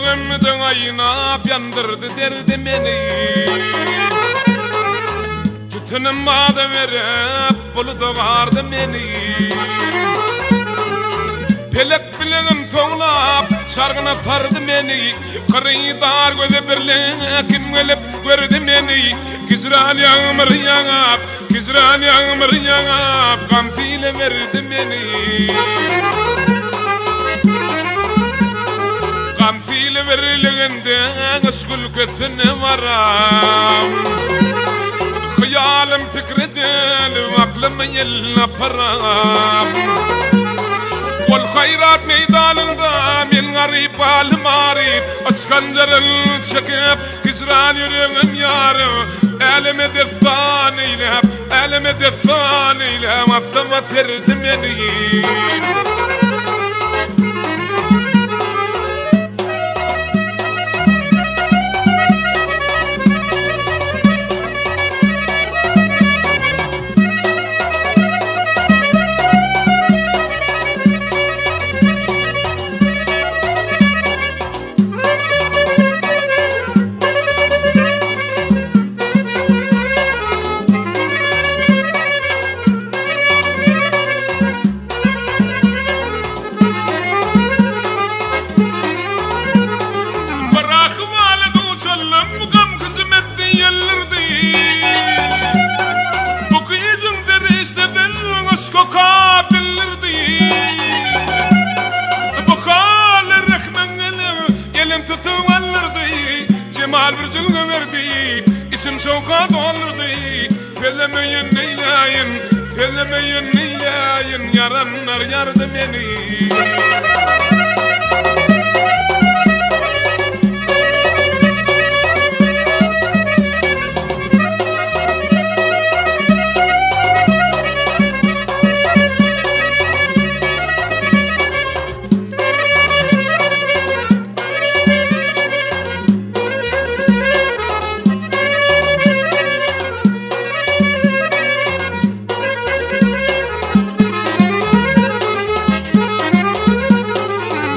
Yüreğimden aynap yandırdı derdi beni. Tütünüm bana verip buluda vardı beni. Pelek bileğim toğlap şargına sardı beni. Kırıydar göze birlekim gelip gördü beni. Hicran yağmur yağıp, hicran yağmur yağıp gamsile verdi beni. Gamsile verilginde aşkul kesine varam. Hayalim fikredil, aklım yella param. والخيرات ميدانında من غريب الماريب أسكنجر الشكيب هجران يرغم يارو ألمد الثاني لهب ألمد الثاني لهب أفتم وفرد مني Cemal bir cılgı verdi, içim şoka dolurdu. Söylemeyin neyleyin, söylemeyin neyleyin, yaranlar yardı beni.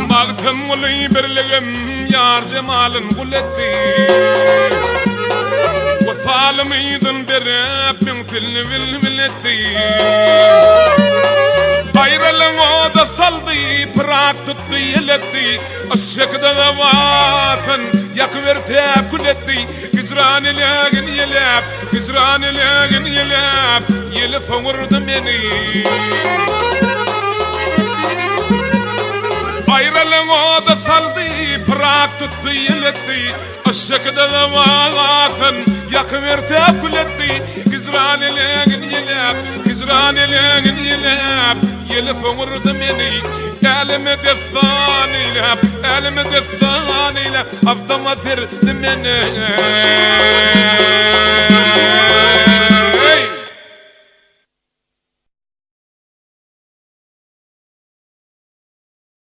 Malkım oluy birligim yar cemalın guletti. Vasal meydin berip min tilni vilviletti. Ayrılın o da saldı pırak tuttu yeletti. Aşıkda da vafın yakıvertep guletti. Hicran ilagin yelep, hicran ilagin yelep. Yelip vurdu beni. Ayrılın o da saldı, pırak tuttu yeletti. Aşıkda da vafın yakıvertep guletti. Hicran ilagin yelep, hicran ilagin yelep. Yelip vurdu beni. Elime destan ile, elime destan ile. Aftam asir dimene.